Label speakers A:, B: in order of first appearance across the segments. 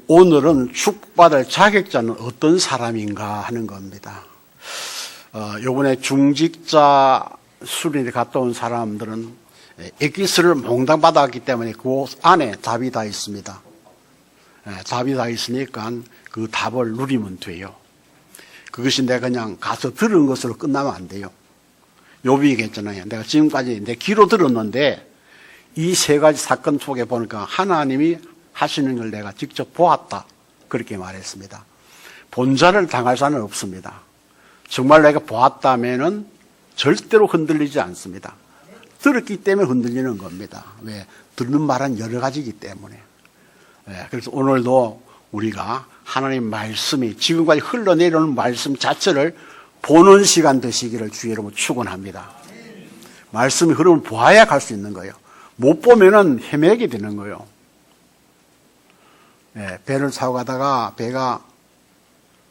A: 오늘은 축복받을 자격자는 어떤 사람인가 하는 겁니다. 요번에 중직자 수련회 갔다 온 사람들은 엑기스를 몽땅 받았기 때문에 그 안에 답이 다 있습니다. 답이 다 있으니까 그 답을 누리면 돼요. 그것이 내가 그냥 가서 들은 것으로 끝나면 안 돼요. 욥이 얘기했잖아요. 내가 지금까지 내 귀로 들었는데 이 세 가지 사건 속에 보니까 하나님이 하시는 걸 내가 직접 보았다. 그렇게 말했습니다. 본자를 당할 자는 없습니다. 정말 내가 보았다면은 절대로 흔들리지 않습니다. 들었기 때문에 흔들리는 겁니다. 왜? 듣는 말은 여러 가지이기 때문에. 그래서 오늘도 우리가 하나님 말씀이 지금까지 흘러내려오는 말씀 자체를 보는 시간 되시기를 주의 이름으로 축원합니다. 말씀이 흐름을 보아야 갈 수 있는 거예요. 못 보면은 헤매게 되는 거예요. 배를 타고 가다가 배가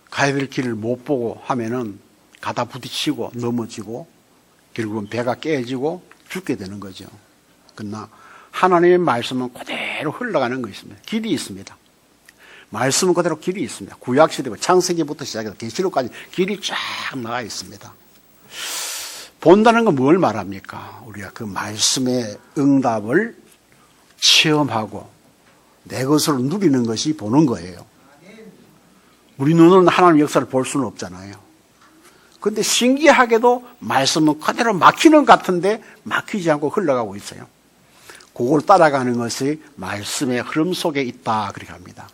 A: 가야 될 길을 못 보고 하면은 가다 부딪히고 넘어지고 결국은 배가 깨지고 죽게 되는 거죠. 그러나 하나님의 말씀은 그대로 흘러가는 거 있습니다. 길이 있습니다. 말씀은 그대로 길이 있습니다. 구약시대부터 창세기부터 시작해서 계시록까지 길이 쫙 나가 있습니다. 본다는 건 뭘 말합니까? 우리가 그 말씀의 응답을 체험하고 내 것으로 누리는 것이 보는 거예요. 우리 눈은 하나님의 역사를 볼 수는 없잖아요. 그런데 신기하게도 말씀은 그대로 막히는 것 같은데 막히지 않고 흘러가고 있어요. 그걸 따라가는 것이 말씀의 흐름 속에 있다 그렇게 합니다.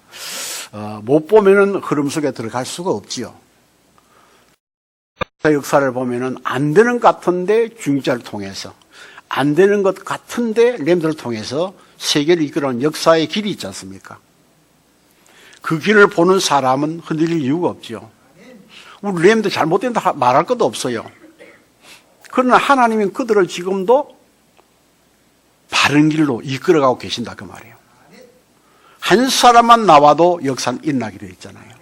A: 못 보면은 흐름 속에 들어갈 수가 없지요. 역사를 보면은 안 되는 것 같은데 중자를 통해서 안 되는 것 같은데 렘들을 통해서 세계를 이끌어가는 역사의 길이 있지 않습니까? 그 길을 보는 사람은 흔들릴 이유가 없죠. 우리 렘들 잘못된다 말할 것도 없어요. 그러나 하나님은 그들을 지금도 바른 길로 이끌어가고 계신다 그 말이에요. 한 사람만 나와도 역사는 일어나게 되어 있잖아요.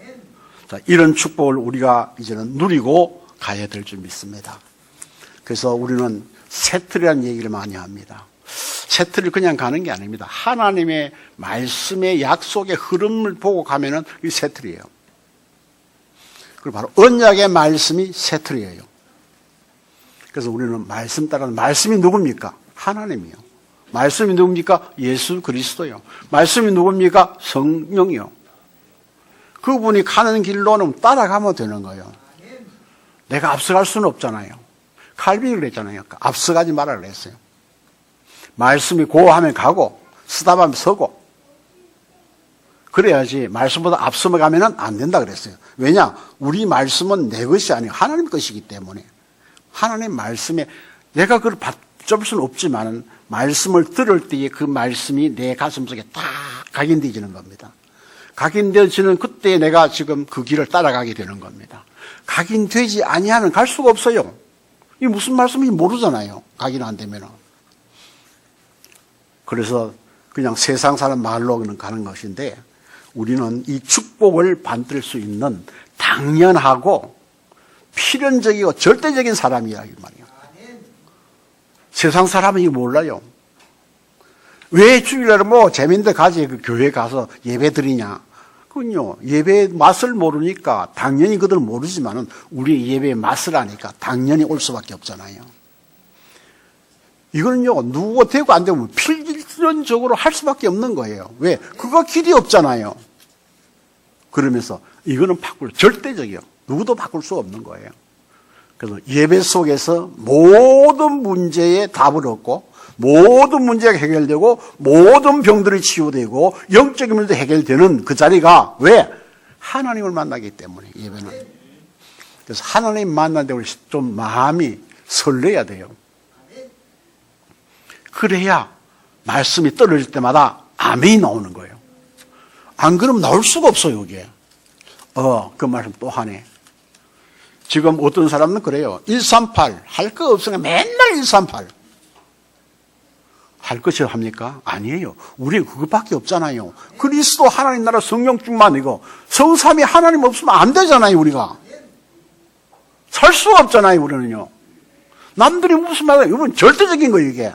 A: 자, 이런 축복을 우리가 이제는 누리고 가야 될 줄 믿습니다. 그래서 우리는 세틀이라는 얘기를 많이 합니다. 세틀을 그냥 가는 게 아닙니다. 하나님의 말씀의 약속의 흐름을 보고 가면은 이 세틀이에요. 그리고 바로 언약의 말씀이 세틀이에요. 그래서 우리는 말씀 따라서 말씀이 누굽니까? 하나님이요. 말씀이 누굽니까? 예수 그리스도요. 말씀이 누굽니까? 성령이요. 그분이 가는 길로는 따라가면 되는 거예요. 내가 앞서갈 수는 없잖아요. 칼빈이 그랬잖아요. 앞서가지 말라 그랬어요. 말씀이 고하면 가고 쓰다하면 서고 그래야지 말씀보다 앞서가면 안 된다 그랬어요. 왜냐? 우리 말씀은 내 것이 아니고 하나님 것이기 때문에 하나님 말씀에 내가 그걸 받잡을 수는 없지만 말씀을 들을 때에 그 말씀이 내 가슴속에 딱 각인되어지는 겁니다. 각인되어지는 그때 내가 지금 그 길을 따라가게 되는 겁니다. 각인되지 아니하면 갈 수가 없어요. 이게 무슨 말씀인지 모르잖아요. 각인 안 되면은. 그래서 그냥 세상 사람 말로는 가는 것인데 우리는 이 축복을 받을 수 있는 당연하고 필연적이고 절대적인 사람이야 이 말이에요. 세상 사람은 이거 몰라요. 왜 주일날은 뭐 재밌는데 가지 그 교회 가서 예배 드리냐. 그건요 예배의 맛을 모르니까 당연히 그들은 모르지만은 우리 예배의 맛을 아니까 당연히 올 수밖에 없잖아요. 이거는요 누구가 되고 안 되면 필연적으로 할 수밖에 없는 거예요. 왜? 그거 길이 없잖아요. 그러면서 이거는 절대적이요. 누구도 바꿀 수 없는 거예요. 그래서 예배 속에서 모든 문제에 답을 얻고 모든 문제가 해결되고 모든 병들이 치유되고 영적인 문제도 해결되는 그 자리가 왜? 하나님을 만나기 때문에 예배는. 그래서 하나님 만난다고 우리 좀 마음이 설레야 돼요. 그래야 말씀이 떨어질 때마다 아멘이 나오는 거예요. 안 그러면 나올 수가 없어요 이게. 그 말씀 또 하네. 지금 어떤 사람은 그래요. 138 할 거 없으니까 맨날 138 할 것이 합니까? 아니에요. 우리 그것밖에 없잖아요. 그리스도 하나님 나라 성령 충만이고 성삼위 하나님 없으면 안 되잖아요. 우리가 살 수가 없잖아요. 우리는요. 남들이 무슨 말이에요. 이건 절대적인 거예요 이게.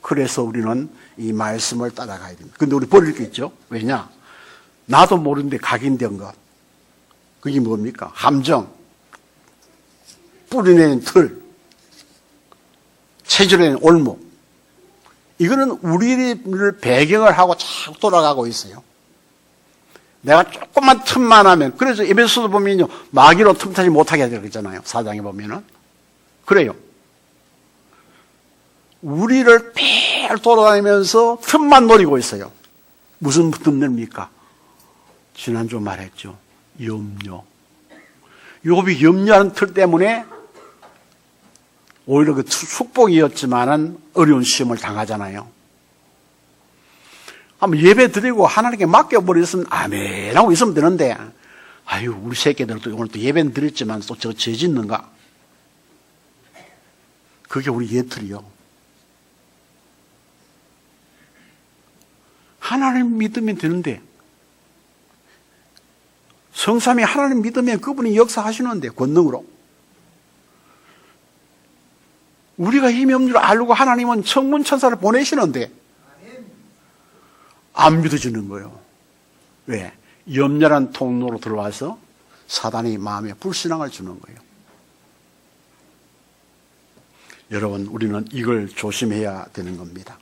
A: 그래서 우리는 이 말씀을 따라가야 됩니다. 근데 우리 버릴 게 있죠. 왜냐? 나도 모르는데 각인된 것. 그게 뭡니까? 함정, 뿌리내는 틀, 체질내는 올목. 이거는 우리를 배경을 하고 자꾸 돌아가고 있어요. 내가 조금만 틈만 하면, 그래서 에베소서 보면요, 마귀로 틈타지 못하게 하자 그러잖아요. 4장에 보면은. 그래요. 우리를 매일 돌아다니면서 틈만 노리고 있어요. 무슨 틈입니까? 지난주 말했죠. 염려. 욥이 염려하는 틀 때문에 오히려 그 축복이었지만은 어려운 시험을 당하잖아요. 한번 예배 드리고 하나님께 맡겨버렸으면 아멘 하고 있으면 되는데, 아유, 우리 새끼들도 오늘 또 예배는 드렸지만 또 저 죄 짓는가? 그게 우리 예틀이요. 하나님 믿으면 되는데, 성삼이 하나님 믿으면 그분이 역사하시는데, 권능으로. 우리가 힘이 없는 줄 알고 하나님은 천문천사를 보내시는데, 안 믿어지는 거예요. 왜? 염려란 통로로 들어와서 사단이 마음에 불신앙을 주는 거예요. 여러분, 우리는 이걸 조심해야 되는 겁니다.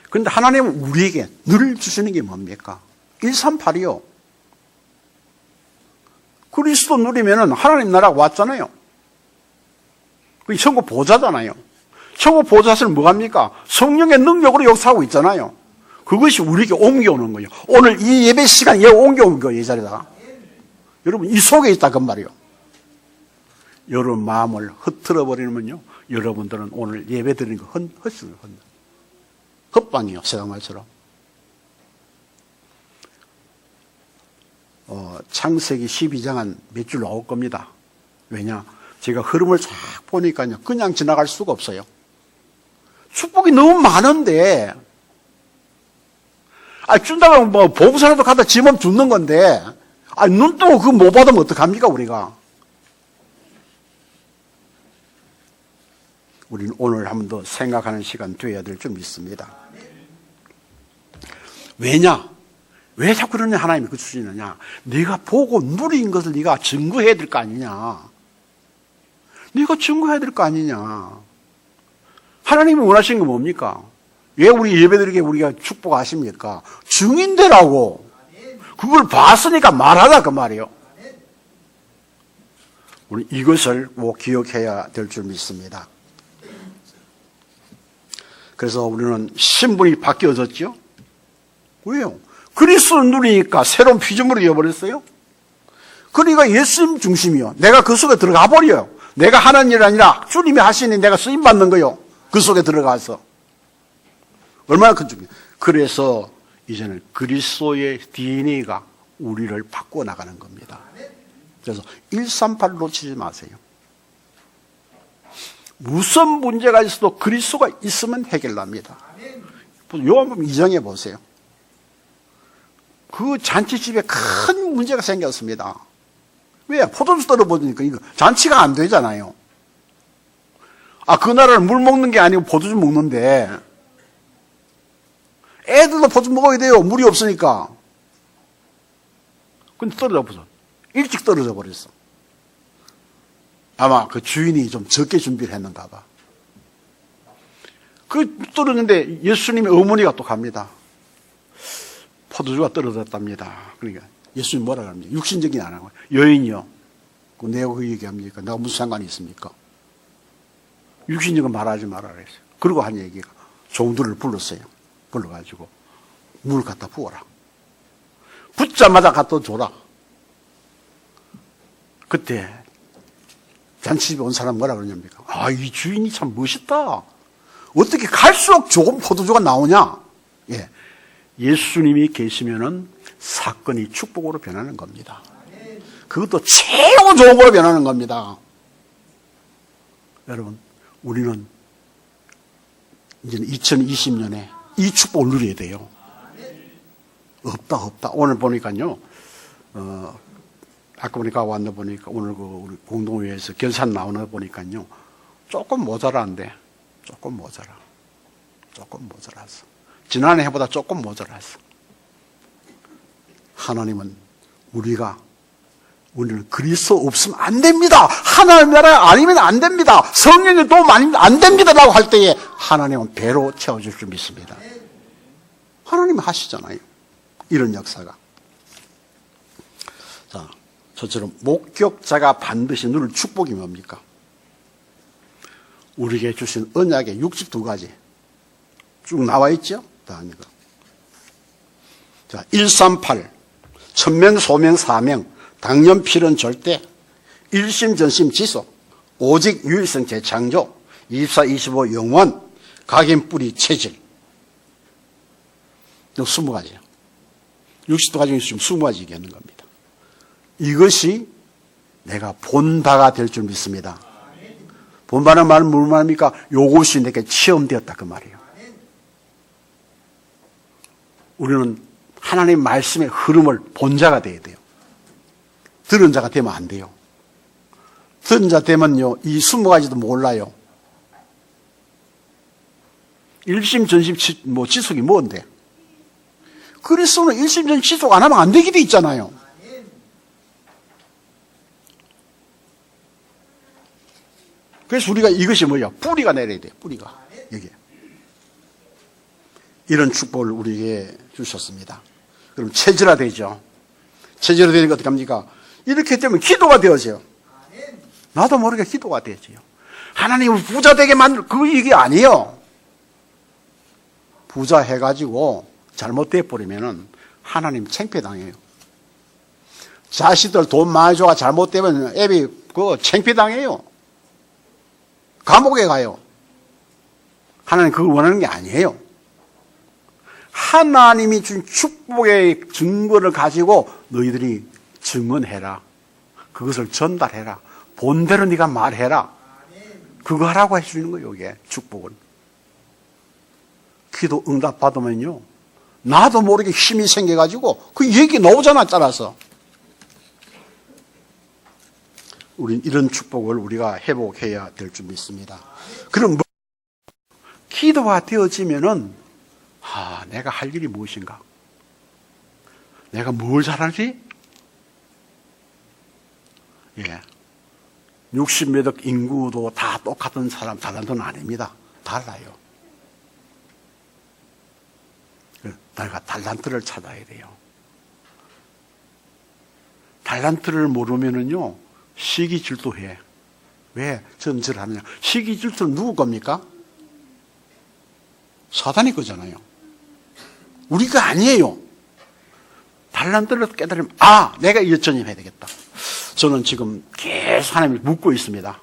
A: 그런데 하나님은 우리에게 늘 주시는 게 뭡니까? 138이요. 그리스도 누리면은 하나님 나라가 왔잖아요. 그게 천국 보좌잖아요. 천국 보좌는 뭐합니까? 성령의 능력으로 역사하고 있잖아요. 그것이 우리에게 옮겨오는 거예요. 오늘 이 예배 시간 여기 옮겨온 거예요, 이 자리다가. 여러분, 이 속에 있다, 그 말이요. 여러분 마음을 흐트러 버리면요, 여러분들은 오늘 예배 드리는 거 헛방이요, 세상 말처럼. 창세기 12장은 몇 줄 나올 겁니다. 왜냐? 제가 흐름을 쫙 보니까요, 그냥 지나갈 수가 없어요. 축복이 너무 많은데, 준다고 뭐 보부사라도 갖다 지면 죽는 건데, 눈 뜨고 그거 못 받으면 어떡합니까, 우리가? 우리는 오늘 한 번 더 생각하는 시간 되어야 될 줄 믿습니다. 왜냐? 왜 자꾸 그러냐, 하나님이 그 주시느냐? 네가 보고 누린 것을 네가 증거해야 될 거 아니냐? 네가 증거해야 될 거 아니냐? 하나님이 원하시는 건 뭡니까? 왜 우리 예배드리게 우리가 축복하십니까? 증인되라고. 그걸 봤으니까 말하라, 그 말이에요. 우리 이것을 꼭 기억해야 될 줄 믿습니다. 그래서 우리는 신분이 바뀌어졌죠? 왜요? 그리스도를 누리니까 새로운 피조물이 되어버렸어요. 그러니까 예수님 중심이요. 내가 그 속에 들어가 버려요. 내가 하는 일이 아니라 주님이 하시니 내가 쓰임받는 거요. 그 속에 들어가서. 얼마나 큰 중이에요. 그래서 이제는 그리스도의 DNA가 우리를 바꾸어 나가는 겁니다. 그래서 138 놓치지 마세요. 무슨 문제가 있어도 그리스도가 있으면 해결납니다. 요한복음 2장에 보세요. 그 잔치집에 큰 문제가 생겼습니다. 왜? 포도주 떨어버리니까 이거 잔치가 안 되잖아요. 그날은 물 먹는 게 아니고 포도주 먹는데, 애들도 포도주 먹어야 돼요. 물이 없으니까. 근데 떨어져 버렸어. 일찍 떨어져 버렸어. 아마 그 주인이 좀 적게 준비를 했는가 봐. 떨어졌는데 예수님의 어머니가 또 갑니다. 포도주가 떨어졌답니다. 그러니까 예수님 뭐라 합니까? 육신적인 안 하고 여인이요. 내가 그 얘기합니까? 내가 무슨 상관이 있습니까? 육신적인 말하지 말아라 했어요. 그리고 한 얘기가 종들을 불렀어요. 불러가지고 물 갖다 부어라. 붓자마자 갖다 줘라. 그때 잔치집에 온 사람 뭐라 그러냐입니까? 이 주인이 참 멋있다. 어떻게 갈수록 좋은 포도주가 나오냐? 예. 예수님이 계시면은 사건이 축복으로 변하는 겁니다. 그것도 최고 좋은 걸로 변하는 겁니다. 여러분, 우리는 이제는 2020년에 이 축복을 누려야 돼요. 없다. 오늘 보니까요, 아까 보니까 왔나 보니까 오늘 우리 공동회에서 결산 나오는 거 보니까요, 조금 모자란데, 조금 모자랐어. 지난해 해보다 조금 모자랐어. 하나님은 우리는 그리스도 없으면 안 됩니다. 하나님 나라 아니면 안 됩니다. 성령의 도움 아니면 안 됩니다라고 할 때에 하나님은 배로 채워줄 줄 믿습니다. 하나님 하시잖아요. 이런 역사가. 자, 저처럼 목격자가 반드시 누릴 축복이 뭡니까? 우리에게 주신 언약의 62가지 쭉 나와 있죠? 다음이가. 자, 138 천명 소명 사명 당연 필연 절대 일심 전심 지속 오직 유일성 재창조 24 25 영원 각인 뿌리 체질 20가지요. 60가지 중에서 지금 20가지 얘기하는 겁니다. 이것이 내가 본바가 될 줄 믿습니다. 본바는 말은 무슨 말입니까? 요것이 내게 체험되었다 그 말이에요. 우리는 하나님 말씀의 흐름을 본 자가 돼야 돼요. 들은 자가 되면 안 돼요. 들은 자 되면요, 이 20가지도 몰라요. 일심전심 지속이 뭔데? 그리스도는 일심전심 지속 안 하면 안 되게 돼 있잖아요. 그래서 우리가 이것이 뭐야? 뿌리가 내려야 돼요. 뿌리가. 여기. 이런 축복을 우리에게 주셨습니다. 그럼 체질화되죠. 체질화되는 게 어떻게 합니까? 이렇게 되면 기도가 되어져요. 나도 모르게 기도가 되어져요. 하나님을 부자 되게 만들 그 얘기 아니에요. 부자 해가지고 잘못돼 버리면은 하나님 창피당해요. 자식들 돈 많이 줘가 잘못되면 애비 그거 창피당해요. 감옥에 가요. 하나님 그걸 원하는 게 아니에요. 하나님이 준 축복의 증거를 가지고 너희들이 증언해라. 그것을 전달해라. 본대로 네가 말해라. 그거 하라고 해주는 거예요. 이게 축복은. 기도 응답 받으면요, 나도 모르게 힘이 생겨가지고 그 얘기 나오잖아. 따라서 우린 이런 축복을 우리가 회복해야 될 줄 믿습니다. 그럼 기도가 되어지면은 내가 할 일이 무엇인가? 내가 뭘 잘하지? 60몇 억 인구도 다 똑같은 사람 달란트는 아닙니다. 달라요. 내가 달란트를 찾아야 돼요. 달란트를 모르면은요, 시기 질투해. 왜 전제를 하느냐? 시기 질투는 누구 겁니까? 사단이 거잖아요. 우리가 아니에요. 달란트를 깨달으면 내가 이 전임해야 되겠다. 저는 지금 계속 하나님을 묻고 있습니다.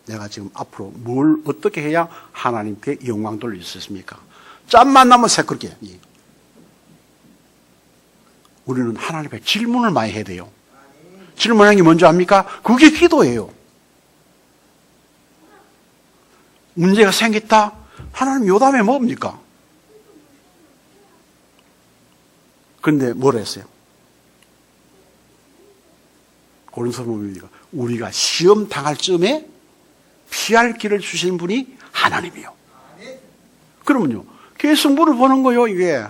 A: 내가 지금 앞으로 뭘 어떻게 해야 하나님께 영광 돌릴 수 있습니까? 짬만 나면 새끄럽게. 우리는 하나님께 질문을 많이 해야 돼요. 질문하는 게 뭔지 압니까? 그게 기도예요. 문제가 생겼다? 하나님 요담에 뭡니까? 근데 뭘 했어요? 고린도서 보면 우리가 시험 당할 쯤에 피할 길을 주신 분이 하나님이요. 그러면요, 계속 물어보는 거요, 이게.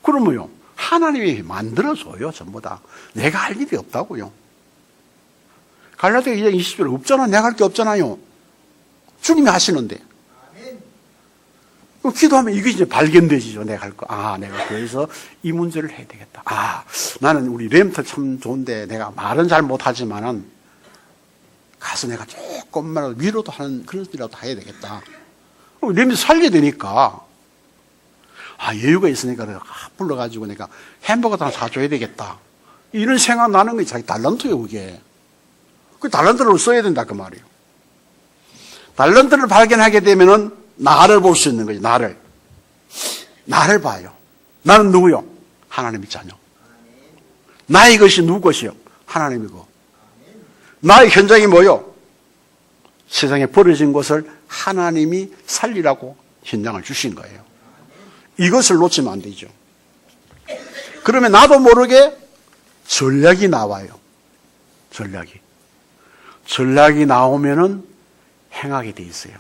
A: 그러면요, 하나님이 만들어줘요, 전부 다. 내가 할 일이 없다고요. 갈라디아 2장 20절 없잖아. 내가 할 게 없잖아요. 주님이 하시는데. 그럼 기도하면 이게 이제 발견되지죠. 내가 할 거. 내가 그래서 이 문제를 해야 되겠다. 나는 우리 램터 참 좋은데 내가 말은 잘 못하지만은 가서 내가 조금만 위로도 하는 그런 일이라도 해야 되겠다. 그럼 램터 살려야 되니까. 여유가 있으니까 불러가지고 내가 햄버거도 하나 사줘야 되겠다. 이런 생각 나는 게 자기 달란트예요, 그게. 그 달란트를 써야 된다, 그 말이에요. 달란트를 발견하게 되면은 나를 볼 수 있는 거지, 나를. 나를 봐요. 나는 누구요? 하나님의 자녀. 나의 것이 누구 것이요? 하나님이고. 나의 현장이 뭐요? 세상에 버려진 것을 하나님이 살리라고 현장을 주신 거예요. 이것을 놓치면 안 되죠. 그러면 나도 모르게 전략이 나와요. 전략이 나오면은 행하게 돼 있어요.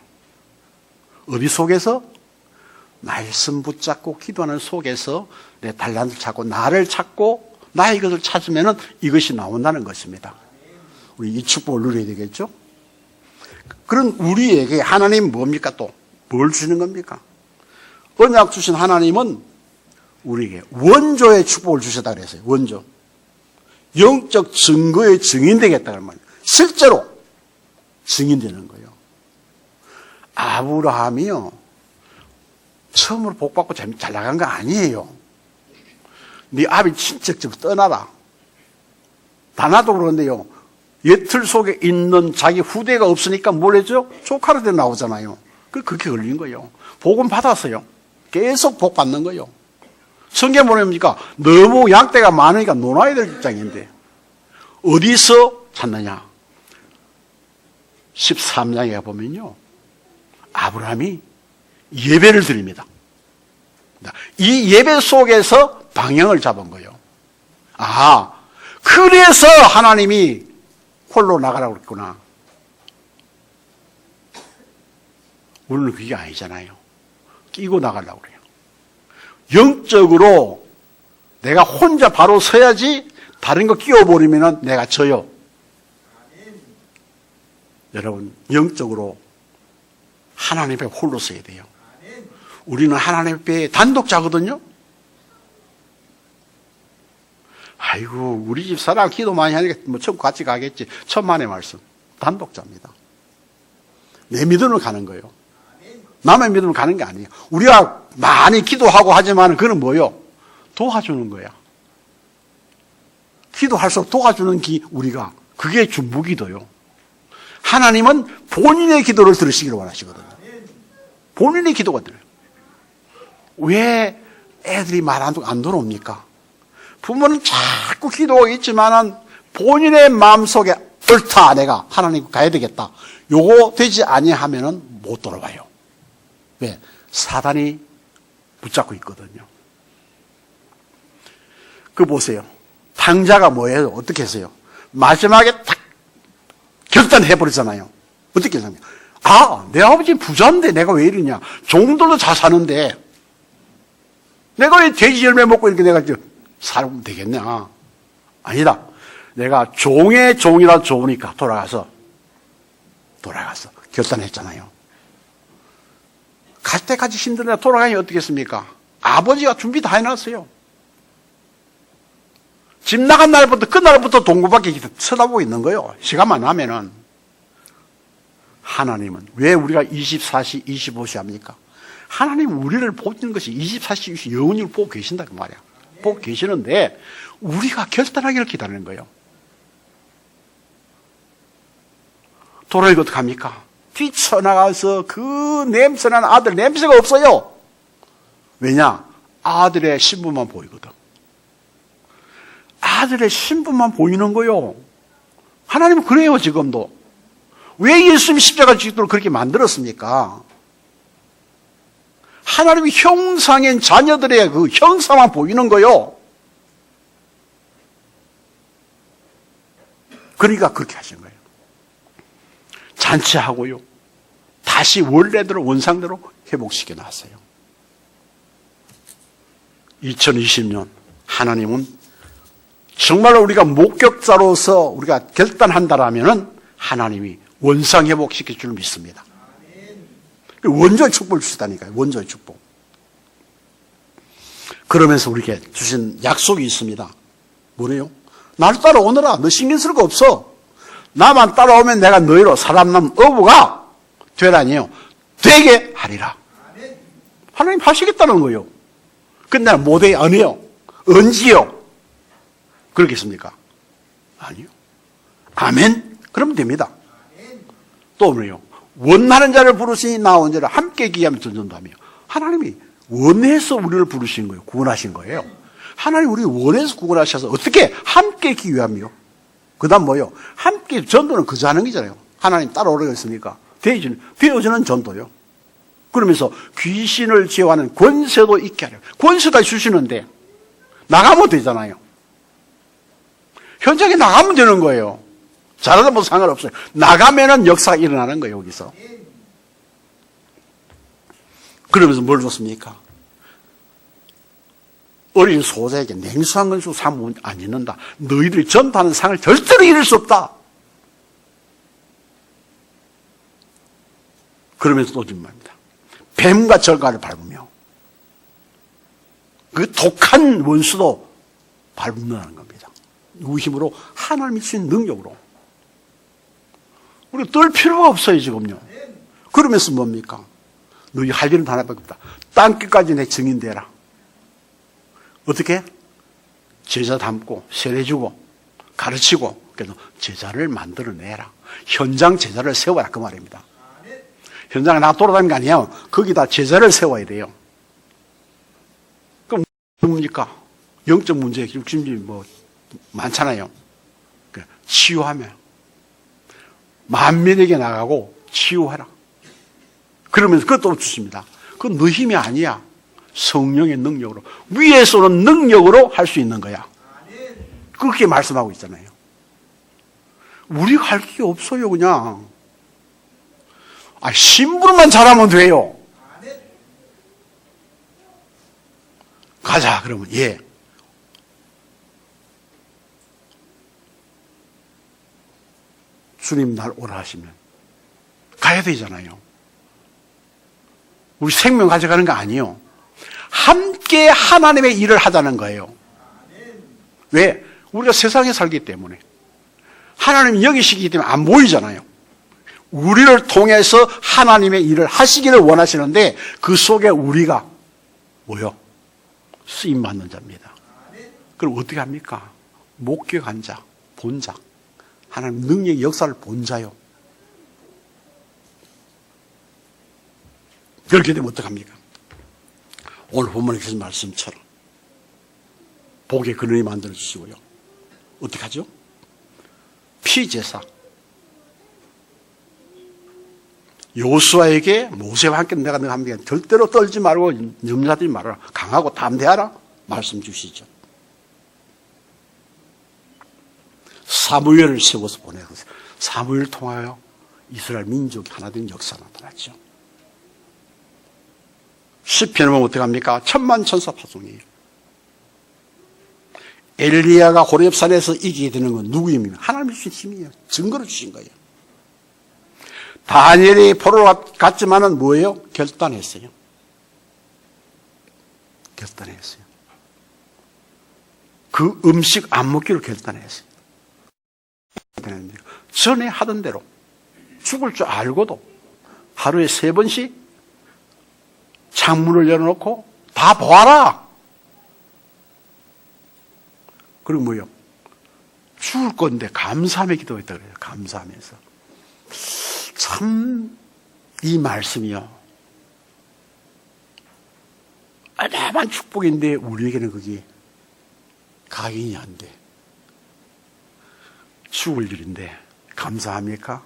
A: 어디 속에서? 말씀 붙잡고 기도하는 속에서 내 달란트를 찾고 나를 찾고 나의 것을 찾으면 이것이 나온다는 것입니다. 우리 이 축복을 누려야 되겠죠? 그런 우리에게 하나님 뭡니까 또? 뭘 주시는 겁니까? 언약 주신 하나님은 우리에게 원조의 축복을 주셨다 그랬어요. 원조. 영적 증거의 증인되겠다 그런 말이에요. 실제로 증인되는 거예요. 아브라함이요, 처음으로 복받고 잘 나간 거 아니에요. 네 아비 친척집 떠나라. 다 나도 그러는데요, 예틀 속에 있는 자기 후대가 없으니까 뭘 했죠? 조카로 돼 나오잖아요. 그렇게 걸린 거예요. 복은 받았어요. 계속 복 받는 거예요. 성경 보내니까 너무 양떼가 많으니까 논아야 될 입장인데 어디서 찾느냐? 13장에 보면요, 아브라함이 예배를 드립니다. 이 예배 속에서 방향을 잡은 거예요. 아, 그래서 하나님이 홀로 나가라고 그랬구나. 우리는 그게 아니잖아요. 끼고 나가려고 그래요. 영적으로 내가 혼자 바로 서야지 다른 거 끼워버리면 내가 져요. 여러분, 영적으로 하나님 앞에 홀로 서야 돼요. 우리는 하나님 앞에 단독자거든요. 아이고, 우리 집 사람 기도 많이 하니까 뭐 천국 같이 가겠지. 천만의 말씀. 단독자입니다. 내 믿음으로 가는 거예요. 남의 믿음으로 가는 게 아니에요. 우리가 많이 기도하고 하지만 그건 뭐예요? 도와주는 거야. 기도할수록 도와주는 우리가 그게 중보기도요. 하나님은 본인의 기도를 들으시기를 원하시거든요. 본인의 기도가 들어요. 왜 애들이 말 안 들어옵니까? 부모는 자꾸 기도하고 있지만은 본인의 마음속에 옳다, 내가 하나님 가야 되겠다, 요거 되지 아니하면은 못 돌아와요. 왜? 사단이 붙잡고 있거든요. 그 보세요. 탕자가 뭐예요? 어떻게 했어요? 마지막에 딱 결단해버리잖아요. 어떻게 했어요? 아, 내 아버지 부자인데 내가 왜 이러냐? 종들도 잘 사는데 내가 왜 돼지 열매 먹고 이렇게 내가 살면 되겠냐? 아니다. 내가 종의 종이라 좋으니까 돌아가서 결단했잖아요. 갈 때까지 힘든데 돌아가니 어떻겠습니까? 아버지가 준비 다 해놨어요. 집 나간 날부터, 그날부터 동구밖에 쳐다보고 있는 거예요. 시간만 나면은. 하나님은 왜 우리가 24시, 25시 합니까? 하나님은 우리를 보는 것이 24시, 25시 영원히 보고 계신다 그 말이야. 보고 계시는데 우리가 결단하기를 기다리는 거예요. 돌아오니까 어떡합니까? 뛰쳐나가서 그 냄새난 아들 냄새가 없어요. 왜냐? 아들의 신부만 보이거든. 아들의 신부만 보이는 거요. 하나님은 그래요, 지금도. 왜 예수님이 십자가 지도록 그렇게 만들었습니까? 하나님이 형상인 자녀들의 그 형상만 보이는 거요. 그러니까 그렇게 하신 거예요. 잔치하고요, 다시 원래대로 원상대로 회복시켜 놨어요. 2020년 하나님은 정말로 우리가 목격자로서 우리가 결단한다라면은 하나님이 원상 회복시킬 줄 믿습니다. 원조의 축복을 주시다니까요. 원조의 축복. 그러면서 우리에게 주신 약속이 있습니다. 뭐래요? 나를 따라오너라. 너 신경 쓸 거 없어. 나만 따라오면 내가 너희로 사람남 어부가 되라니요. 되게 하리라. 하나님 하시겠다는 거예요. 근데 나는 못해, 안 해요. 언지요? 그렇겠습니까? 아니요. 아멘? 그러면 됩니다. 또 뭐예요? 원하는 자를 부르시니 나온 자를 함께 기하며 전전도하며. 하나님이 원해서 우리를 부르신 거예요. 구원하신 거예요. 하나님 우리 원해서 구원하셔서 어떻게 함께 기하며. 그 다음 뭐요? 함께 전도는 그저 하는 거잖아요. 하나님 따라오라고 했으니까. 되어지는 전도요. 그러면서 귀신을 제어하는 권세도 있게 하려고. 권세도 주시는데 나가면 되잖아요. 현장에 나가면 되는 거예요. 잘하다 뭐 상관없어요. 나가면은 역사가 일어나는 거예요, 여기서. 그러면서 뭘 줬습니까? 어린 소자에게 냉수한 것으로 삼으면 안 잊는다. 너희들이 전파하는 상을 절대로 잃을 수 없다. 그러면서 또 질문합니다. 뱀과 절가를 밟으며 그 독한 원수도 밟는다는 겁니다. 누구 힘으로? 하나님이 주신 능력으로. 우리 떨 필요가 없어요, 지금요. 그러면서 뭡니까? 너희 할 일은 하나밖에 없다. 땅끝까지 내 증인 되라. 어떻게? 제자 담고, 세례주고, 가르치고, 그래서 제자를 만들어내라. 현장 제자를 세워라. 그 말입니다. 현장에 나 돌아다니는 게 아니에요. 거기다 제자를 세워야 돼요. 그럼 뭡니까? 영적 문제, 육신주의 뭐 많잖아요. 치유하면 만민에게 나가고 치유하라. 그러면서 그것도 주십니다. 그건 너 힘이 아니야. 성령의 능력으로. 위에서는 능력으로 할 수 있는 거야. 그렇게 말씀하고 있잖아요. 우리가 할 게 없어요, 그냥. 심부름만 잘하면 돼요. 가자, 그러면, 예. 주님 날 오라 하시면 가야 되잖아요. 우리 생명 가져가는 거 아니에요. 함께 하나님의 일을 하자는 거예요. 왜? 우리가 세상에 살기 때문에. 하나님이 여기시기 때문에 안 보이잖아요. 우리를 통해서 하나님의 일을 하시기를 원하시는데 그 속에 우리가 뭐요? 쓰임받는 자입니다. 그럼 어떻게 합니까? 목격한 자, 본 자. 하나님 능력의 역사를 본 자요. 그렇게 되면 어떡합니까? 오늘 본문에 계신 말씀처럼 복의 근원이 만들어주시고요. 어떻게 하죠? 피제사. 여호수아에게 모세와 함께 내가 너와 함께 절대로 떨지 말고 염려하지 말아라. 강하고 담대하라. 말씀 주시죠. 사무엘을 세워서 보내서 사무엘을 통하여 이스라엘 민족이 하나 된 역사가 나타났죠. 시편을 보면 어떻게 합니까? 천만천사 파송이에요. 엘리야가 호렙산에서 이기게 되는 건 누구입니까? 하나님이 주신 힘이에요. 증거를 주신 거예요. 다니엘이 포로로 갔지만은 뭐예요? 결단했어요. 결단했어요. 그 음식 안 먹기로 결단했어요. 전에 하던 대로 죽을 줄 알고도 하루에 3번씩 창문을 열어놓고 다 보아라. 그리고 뭐요? 죽을 건데 감사하며 기도했다 그래요. 감사하면서. 참 이 말씀이요. 얼마나 축복인데 우리에게는 그게 각인이 안 돼. 죽을 일인데 감사합니까?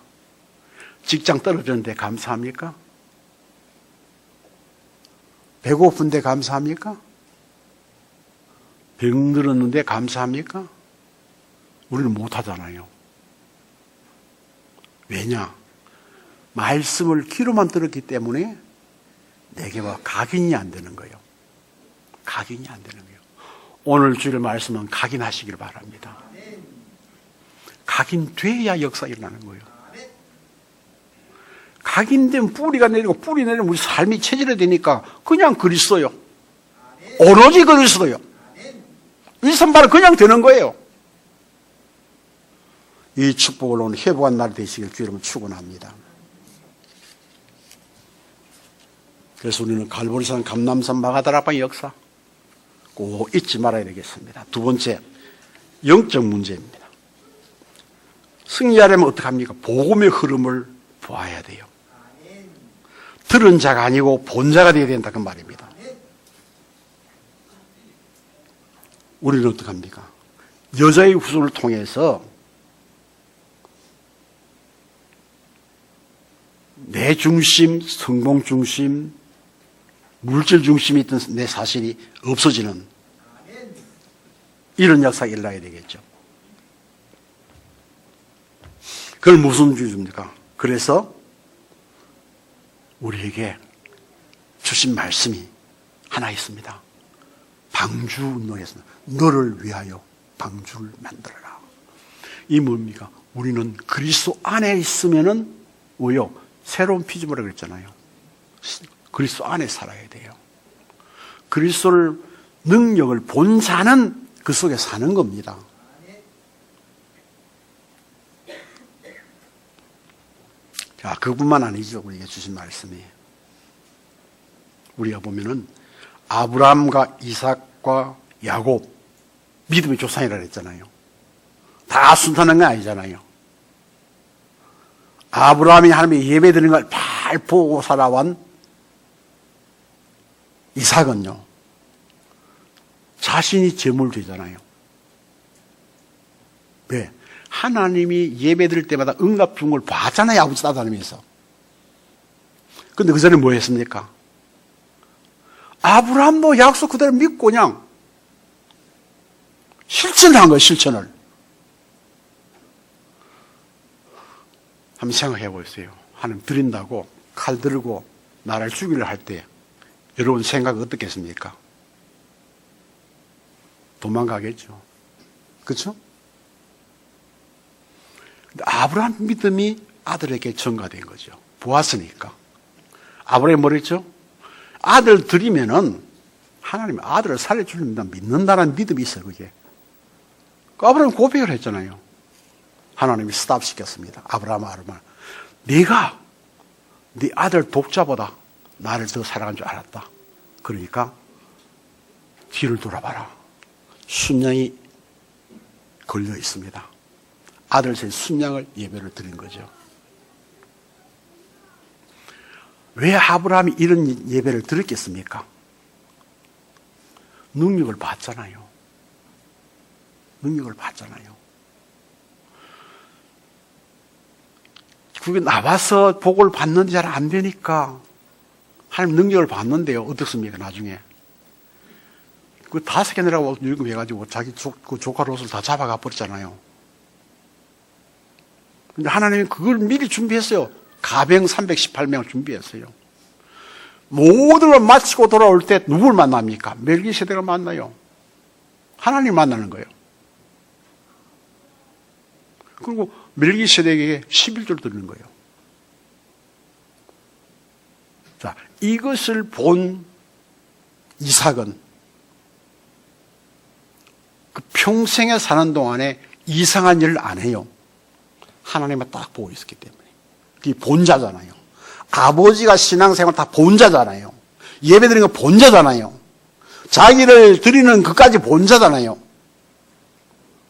A: 직장 떨어졌는데 감사합니까? 배고픈데 감사합니까? 병 들었는데 감사합니까? 우리는 못하잖아요. 왜냐? 말씀을 귀로만 들었기 때문에 내게와 각인이 안 되는 거예요. 각인이 안 되는 거예요. 오늘 주일 말씀은 각인하시길 바랍니다. 각인돼야 역사 일어나는 거예요. 각인되면 뿌리가 내리고 뿌리 내리면 우리 삶이 체질화되니까 그냥 그리스도요. 오로지 그리스도요. 이 선발은 그냥 되는 거예요. 이 축복을 오늘 회복한 날 되시길 주님을 축원합니다. 그래서 우리는 갈보리산, 감남산, 마가다락방의 역사 꼭 잊지 말아야 되겠습니다. 두 번째, 영적 문제입니다. 승리하려면 어떻게 합니까? 복음의 흐름을 보아야 돼요. 들은 자가 아니고 본 자가 되어야 된다 그 말입니다. 우리는 어떻게 합니까? 여자의 후손을 통해서 내 중심, 성공 중심, 물질 중심이 있던 내 사실이 없어지는 이런 역사가 일어나야 되겠죠. 그걸 무슨 주입니까? 그래서 우리에게 주신 말씀이 하나 있습니다. 방주 운동했습니다. 너를 위하여 방주를 만들어라. 이 뭡니까? 우리는 그리스도 안에 있으면은 왜요? 새로운 피조물이라고 그랬잖아요. 그리스도 안에 살아야 돼요. 그리스도를 능력을 본 자는 그 속에 사는 겁니다. 자, 그뿐만 아니죠. 우리에게 주신 말씀이. 우리가 보면은 아브라함과 이삭과 야곱 믿음의 조상이라 그랬잖아요. 다 순탄한 건 아니잖아요. 아브라함이 하나님의 예배드리는 걸 잘 보고 살아온 이삭은요, 자신이 제물 되잖아요. 왜? 하나님이 예배드릴 때마다 응답 준 걸 봤잖아요. 아버지 따다니면서. 근데 그 전에 뭐 했습니까? 아브라함도 약속 그대로 믿고 그냥 실천을 한 거예요. 실천을. 한번 생각해 보세요. 하나님 드린다고 칼 들고 나를 죽이려 할 때 여러분 생각 어떻겠습니까? 도망가겠죠. 그렇죠? 아브라함 믿음이 아들에게 전가된 거죠. 보았으니까. 아브라함이 뭐랬죠? 아들 드리면은 하나님이 아들을 살려주는다 믿는다는 믿음이 있어요. 그게. 아브라함이 고백을 했잖아요. 하나님이 스탑시켰습니다. 아브라함아, 네가 네 아들 독자보다 나를 더 사랑한 줄 알았다. 그러니까 뒤를 돌아봐라. 순양이 걸려 있습니다. 아들 제 순양을 예배를 드린 거죠. 왜 아브라함이 이런 예배를 드렸겠습니까? 능력을 봤잖아요. 능력을 봤잖아요. 그게 나와서 복을 받는데 잘 안 되니까 하나님 능력을 받는데요. 어떻습니까? 나중에. 그 5개나라고 율금해가지고 자기 그 조카 롯을 다 잡아가 버렸잖아요. 근데 하나님이 그걸 미리 준비했어요. 가병 318명을 준비했어요. 모든 걸 마치고 돌아올 때 누굴 만납니까? 멜기세덱을 만나요. 하나님 만나는 거예요. 그리고 멜기세덱에게 11조를 드리는 거예요. 자, 이것을 본 이삭은 그 평생에 사는 동안에 이상한 일을 안 해요. 하나님을 딱 보고 있었기 때문에. 그게 본자잖아요. 아버지가 신앙생활 다 본자잖아요. 예배 드리는 거 본자잖아요. 자기를 드리는 것까지 본자잖아요.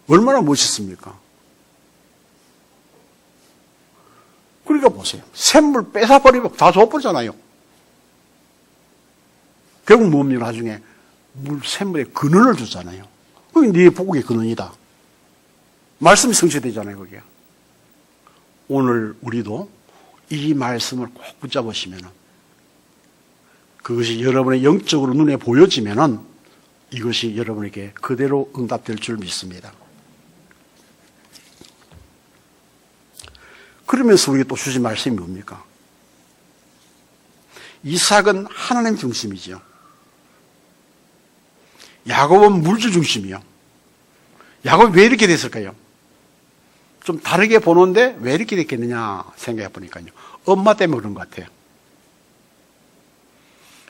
A: 얼마나 멋있습니까? 그러니까 보세요. 샘물 뺏어버리고 다 줘버리잖아요. 결국 뭡니까? 나중에 샘물에 근원을 주잖아요. 그게 네 복의 근원이다. 말씀이 성취되잖아요. 그게. 오늘 우리도 이 말씀을 꼭 붙잡으시면 그것이 여러분의 영적으로 눈에 보여지면 이것이 여러분에게 그대로 응답될 줄 믿습니다. 그러면서 우리가 또 주신 말씀이 뭡니까? 이삭은 하나님 중심이죠. 야곱은 물질 중심이요. 야곱이 왜 이렇게 됐을까요? 좀 다르게 보는데 왜 이렇게 됐겠느냐 생각해 보니까요. 엄마 때문에 그런 것 같아요.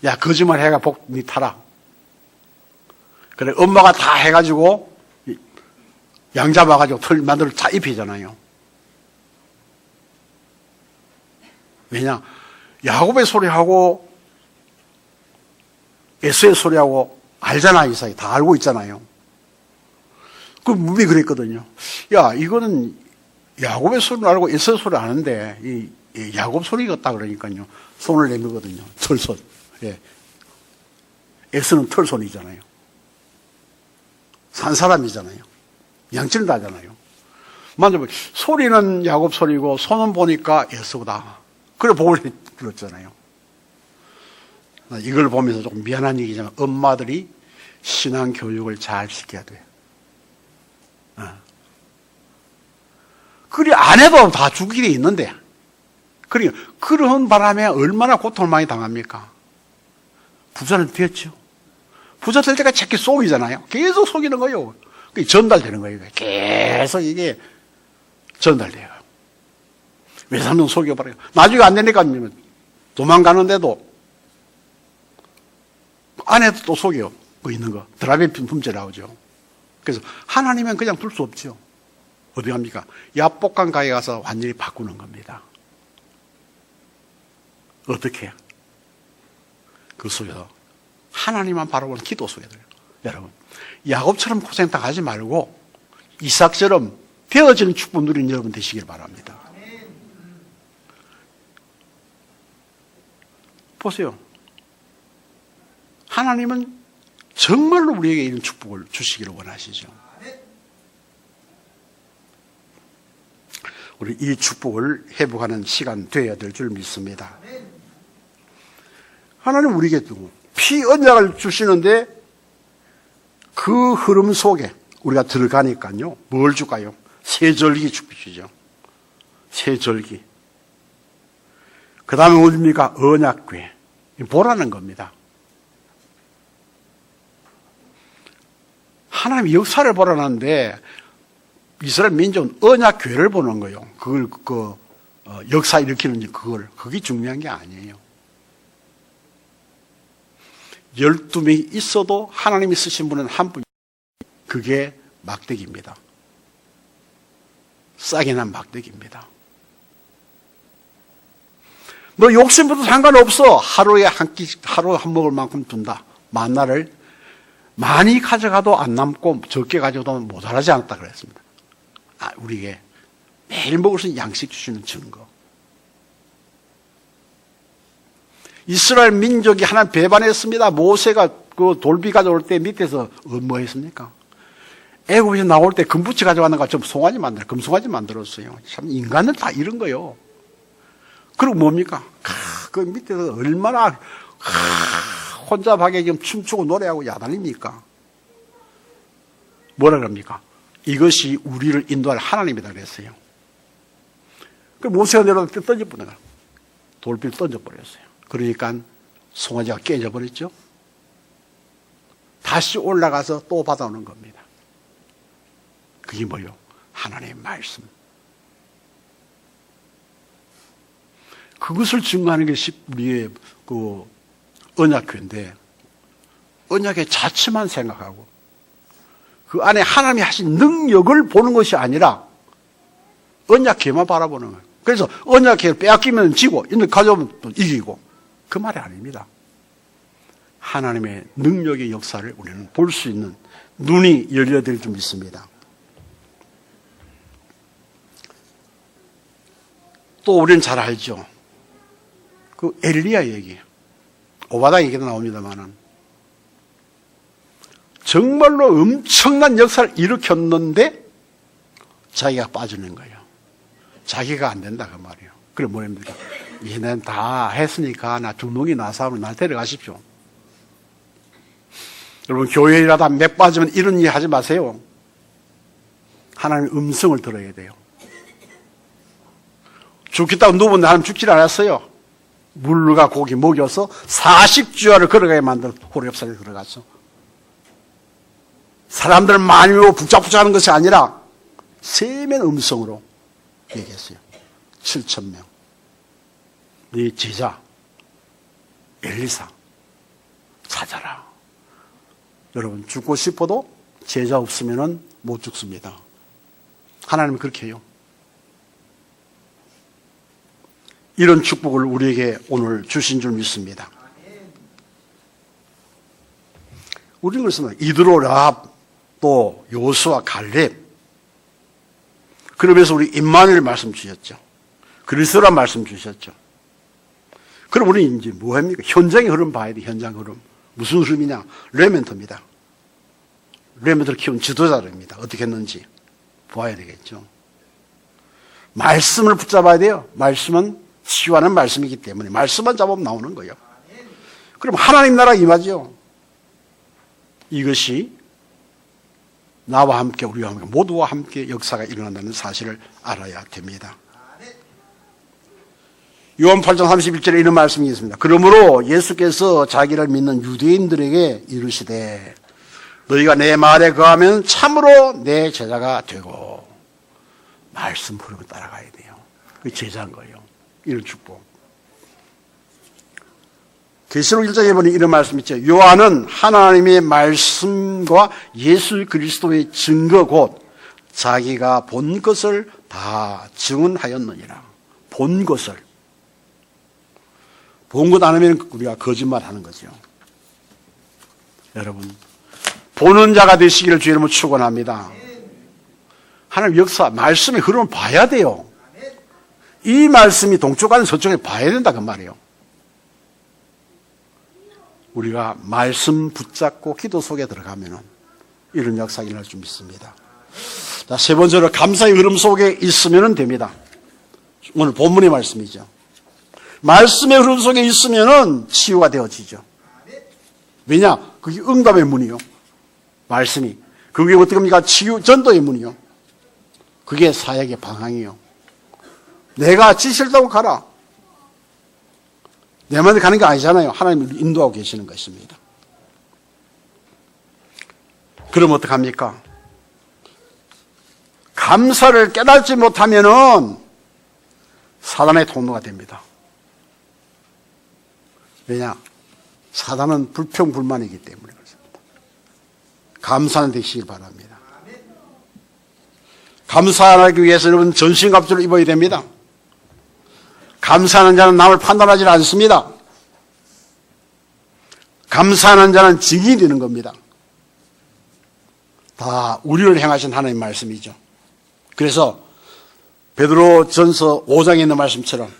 A: 야, 거짓말 해가 복 니 타라. 그래, 엄마가 다 해가지고 양 잡아가지고 털 만들어 다 입히잖아요. 왜냐? 야곱의 소리하고 에서의 소리하고 알잖아, 이삭이. 다 알고 있잖아요. 그 무비 그랬거든요. 야, 이거는 야곱의 소리를 알고 에서의 소리를 아는데, 야곱 소리 같다 그러니까요. 손을 내밀거든요. 털손. 예. 에서는 털손이잖아요. 산 사람이잖아요. 양치를 다 하잖아요. 만져보면, 소리는 야곱 소리고, 손은 보니까 에서다. 그래, 복을 들었잖아요. 이걸 보면서 조금 미안한 얘기지만, 엄마들이 신앙 교육을 잘 시켜야 돼요. 그리 안 해도 다 죽을 일이 있는데, 그러니까 그런 바람에 얼마나 고통을 많이 당합니까? 부자는 되었죠. 부자 될 때가 자꾸 속이잖아요. 계속 속이는 거예요. 그게 전달되는 거예요. 계속 이게 전달돼요. 외삼촌 속여버려요. 나중에 안 되니까 도망가는데도 아내도 또 속여. 뭐 있는 거. 드라이빙 품질 나오죠. 그래서 하나님은 그냥 둘 수 없죠. 어디 갑니까? 야복강 가에 가서 완전히 바꾸는 겁니다. 어떻게? 그 속에서 하나님만 바라보는 기도 속에 들어요. 여러분, 야곱처럼 고생 당하지 말고 이삭처럼 되어지는 축복 누리는 여러분 되시길 바랍니다. 보세요. 하나님은 정말로 우리에게 이런 축복을 주시기를 원하시죠. 우리 이 축복을 회복하는 시간 되어야 될 줄 믿습니다. 하나님 우리에게 피 언약을 주시는데 그 흐름 속에 우리가 들어가니까요. 뭘 줄까요? 세절기 주시죠. 세절기. 그 다음에 뭡니까? 언약궤. 보라는 겁니다. 하나님 역사를 보라는데 이스라엘 민족은 언약궤를 보는 거예요. 그걸 역사 일으키는지 그게 중요한 게 아니에요. 12명이 있어도 하나님이 쓰신 분은 한 분. 그게 막대기입니다. 싸게 난 막대기입니다. 너 욕심부터 상관없어. 하루에 하루 한 먹을 만큼 둔다. 만나를 많이 가져가도 안 남고 적게 가져가도 모자라지 않았다 그랬습니다. 우리에게 매일 먹을 수 있는 양식 주시는 증거. 이스라엘 민족이 하나님 배반했습니다. 모세가 그 돌비 가져올 때 밑에서 뭐 했습니까? 애굽에서 나올 때 금붙이 가져가는 거 좀 금송아지 만들었어요. 참 인간은 다 이런 거요. 그리고 뭡니까? 그 밑에서 얼마나 혼잡하게 지금 춤추고 노래하고 야단입니까? 뭐라 그럽니까? 이것이 우리를 인도할 하나님이다 그랬어요. 그 모세가 내려다 던져버린 거야. 돌비를 던져버렸어요. 그러니까 송아지가 깨져버렸죠. 다시 올라가서 또 받아오는 겁니다. 그게 뭐요? 하나님의 말씀. 그것을 증거하는 것이 우리의 그 언약궤인데 언약의 자체만 생각하고 그 안에 하나님이 하신 능력을 보는 것이 아니라 언약궤만 바라보는 거예요. 그래서 언약궤를 빼앗기면 지고 있는 가져오면 또 이기고 그 말이 아닙니다. 하나님의 능력의 역사를 우리는 볼 수 있는 눈이 열려야 될 줄 믿습니다. 또 우리는 잘 알죠. 그 엘리야 얘기, 오바다 얘기도 나옵니다만은 정말로 엄청난 역사를 일으켰는데 자기가 빠지는 거예요. 자기가 안 된다 그 말이에요. 그래 뭐랍니까? 얘는 다 했으니까 나 중동이 나서 날 데려가십시오. 여러분 교회 일하다 맥 빠지면 이런 일 하지 마세요. 하나님의 음성을 들어야 돼요. 죽겠다고 누웠는데 하나님 죽질 않았어요. 물과 고기 먹여서 40주야를 걸어가게 만든 호렙산에 들어가서 사람들 많이 오고 북적북적하는 것이 아니라 세면 음성으로 얘기했어요. 7,000명. 네 제자 엘리사 찾아라. 여러분 죽고 싶어도 제자 없으면 못 죽습니다. 하나님은 그렇게 해요. 이런 축복을 우리에게 오늘 주신 줄 믿습니다. 우리는 그렇습니다. 이드로 라합 또 요수아 갈렙 그러면서 우리 임마누엘 말씀 주셨죠. 그리스도란 말씀 주셨죠. 그럼 우리는 이제 뭐 합니까? 현장의 흐름 봐야 돼. 현장 흐름. 무슨 흐름이냐? 레멘터입니다. 레멘터를 키운 지도자들입니다. 어떻게 했는지 보아야 되겠죠. 말씀을 붙잡아야 돼요. 말씀은 치유하는 말씀이기 때문에 말씀만 잡으면 나오는 거예요. 그럼 하나님 나라 임하죠. 이것이 나와 함께 우리와 함께 모두와 함께 역사가 일어난다는 사실을 알아야 됩니다. 요한 8장 31절에 이런 말씀이 있습니다. 그러므로 예수께서 자기를 믿는 유대인들에게 이르시되 너희가 내 말에 거하면 참으로 내 제자가 되고 말씀 흐름을 따라가야 돼요. 그게 제자인 거예요. 이런 축복. 계시록 1장에 보니 이런 말씀이 있죠. 요한은 하나님의 말씀과 예수 그리스도의 증거 곧 자기가 본 것을 다 증언하였느니라. 본 것을. 본 것 안 하면 우리가 거짓말하는 거죠. 여러분, 보는 자가 되시기를 주의 이름으로 축원합니다. 하나님 역사, 말씀의 흐름을 봐야 돼요. 이 말씀이 동쪽하는 서쪽에 봐야 된다 그 말이에요. 우리가 말씀 붙잡고 기도 속에 들어가면 이런 역사가 일어날 줄 믿습니다. 자, 세 번째로 감사의 흐름 속에 있으면 됩니다. 오늘 본문의 말씀이죠. 말씀의 흐름 속에 있으면 치유가 되어지죠. 왜냐? 그게 응답의 문이요. 말씀이. 그게 어떻게 합니까? 치유, 전도의 문이요. 그게 사역의 방향이요. 내가 지시다고 가라. 내 마음에 가는 게 아니잖아요. 하나님이 인도하고 계시는 것입니다. 그럼 어떡합니까? 감사를 깨닫지 못하면은 사단의 통로가 됩니다. 왜냐? 사단은 불평불만이기 때문에 그렇습니다. 감사는 되시길 바랍니다. 감사하기 위해서 여러분 전신갑주를 입어야 됩니다. 감사하는 자는 남을 판단하지 않습니다. 감사하는 자는 증인이 되는 겁니다. 다 우리를 향하신 하나님의 말씀이죠. 그래서 베드로 전서 5장에 있는 말씀처럼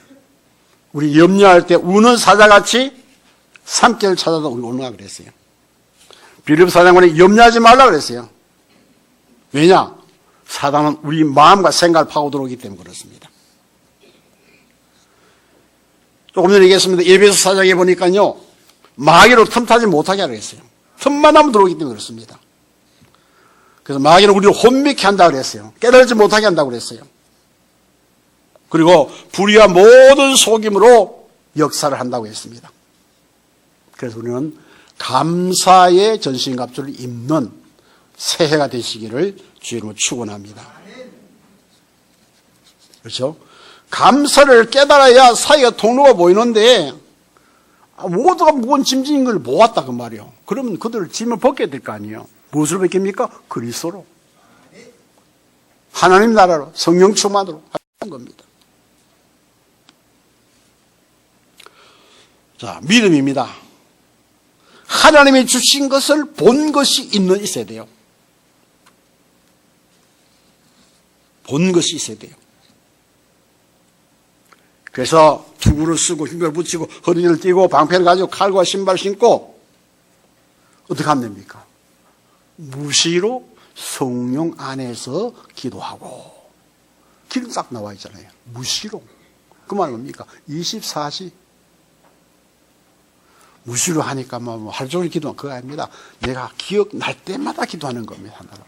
A: 우리 염려할 때 우는 사자같이 삼켜를 찾아도 우리 오는가 그랬어요. 빌립보 4장에 염려하지 말라 그랬어요. 왜냐? 사단은 우리 마음과 생각을 파고 들어오기 때문에 그렇습니다. 조금 전에 얘기했습니다. 에베소 4장에 보니까요, 마귀로 틈타지 못하게 하라고 했어요. 틈만 하면 들어오기 때문에 그렇습니다. 그래서 마귀는 우리를 혼미케 한다고 그랬어요. 깨달지 못하게 한다고 그랬어요. 그리고 불의와 모든 속임으로 역사를 한다고 했습니다. 그래서 우리는 감사의 전신갑주를 입는 새해가 되시기를 주님으로 축원합니다. 그렇죠? 감사를 깨달아야 사이가 통로가 보이는데 모두가 무거운 짐진 걸 모았다 그 말이에요. 그러면 그들을 짐을 벗겨야 될 거 아니에요. 무엇으로 벗깁니까? 그리스도로. 하나님 나라로 성령 충만으로 하는 겁니다. 자, 믿음입니다. 하나님이 주신 것을 본 것이 있어야 돼요. 본 것이 있어야 돼요. 그래서 투구를 쓰고 흉배를 붙이고 허리를 띠고 방패를 가지고 칼과 신발 신고 어떻게 하면 됩니까? 무시로 성령 안에서 기도하고 기름 싹 나와 있잖아요. 무시로. 그 말은 뭡니까? 24시 무시로 하니까 뭐 하루 종일 기도하는 그거 아닙니다. 내가 기억날 때마다 기도하는 겁니다. 하나로.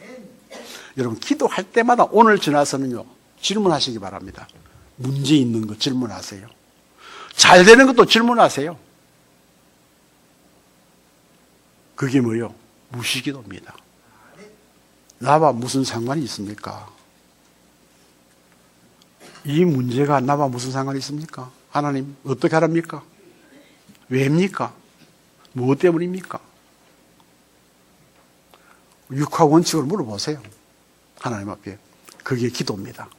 A: 여러분 기도할 때마다 오늘 지나서는요 질문하시기 바랍니다. 문제 있는 거 질문하세요. 잘 되는 것도 질문하세요. 그게 뭐요? 무시기도입니다. 나와 무슨 상관이 있습니까? 이 문제가 나와 무슨 상관이 있습니까? 하나님 어떻게 하랍니까? 왜입니까? 무엇 때문입니까? 육화 원칙을 물어보세요. 하나님 앞에. 그게 기도입니다.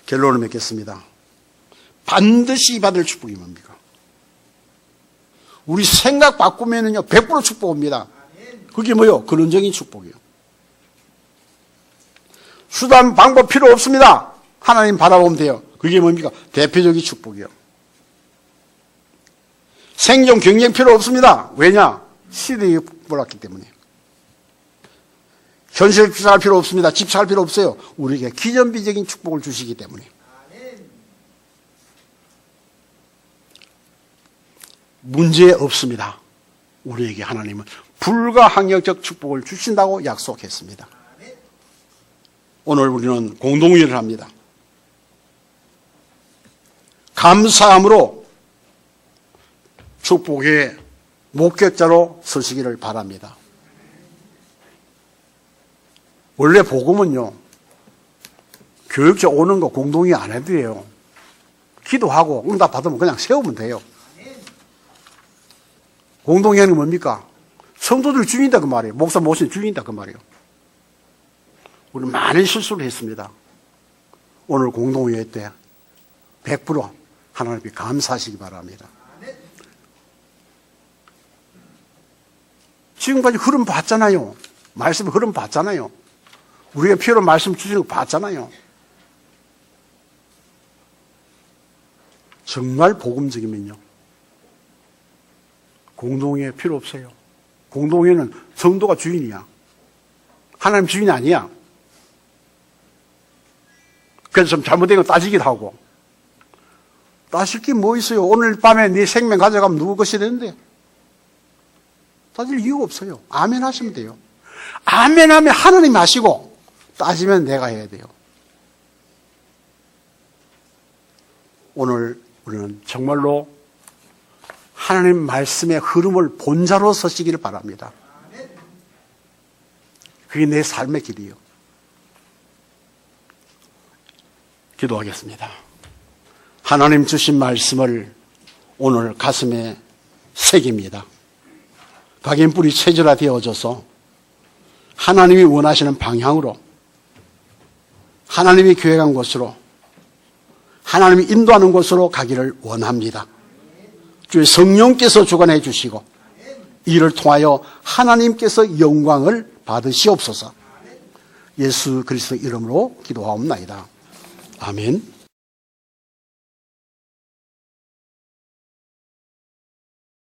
A: 결론을 맺겠습니다. 반드시 받을 축복이 뭡니까? 우리 생각 바꾸면은요, 100% 축복 옵니다. 그게 뭐요? 근원적인 축복이요. 수단, 방법 필요 없습니다. 하나님 바라보면 돼요. 그게 뭡니까? 대표적인 축복이요. 생존, 경쟁 필요 없습니다. 왜냐? 시대에 몰랐기 때문에. 현실 살할 필요 없습니다. 집 살 필요 없어요. 우리에게 기전비적인 축복을 주시기 때문에. 문제 없습니다. 우리에게 하나님은 불가항력적 축복을 주신다고 약속했습니다. 오늘 우리는 공동회의를 합니다. 감사함으로 축복의 목격자로 서시기를 바랍니다. 원래 복음은요, 교육자 오는 거 공동이 안 해도 돼요. 기도하고 응답 받으면 그냥 세우면 돼요. 공동이 하는 건 뭡니까? 성도들 주인이다 그 말이에요. 목사 모신 주인이다 그 말이에요. 우리 많은 실수를 했습니다. 오늘 공동회의 때 100% 하나님께 감사하시기 바랍니다. 지금까지 흐름 봤잖아요. 말씀 흐름 봤잖아요. 우리가 필요한 말씀 주시는 거 봤잖아요. 정말 복음적이면요, 공동회 필요 없어요. 공동회는 성도가 주인이야. 하나님 주인이 아니야. 그래서 좀 잘못된 거 따지기도 하고. 따질 게 뭐 있어요? 오늘 밤에 네 생명 가져가면 누구 것이 되는데? 따질 이유가 없어요. 아멘 하시면 돼요. 아멘 하면 하나님이 하시고, 따지면 내가 해야 돼요. 오늘 우리는 정말로 하나님 말씀의 흐름을 본자로 서시기를 바랍니다. 그게 내 삶의 길이에요. 기도하겠습니다. 하나님 주신 말씀을 오늘 가슴에 새깁니다. 각인뿔이 체질화되어져서 하나님이 원하시는 방향으로, 하나님이 계획한 곳으로, 하나님이 인도하는 곳으로 가기를 원합니다. 주의 성령께서 주관해 주시고 이를 통하여 하나님께서 영광을 받으시옵소서. 예수 그리스도 이름으로 기도하옵나이다. 아멘.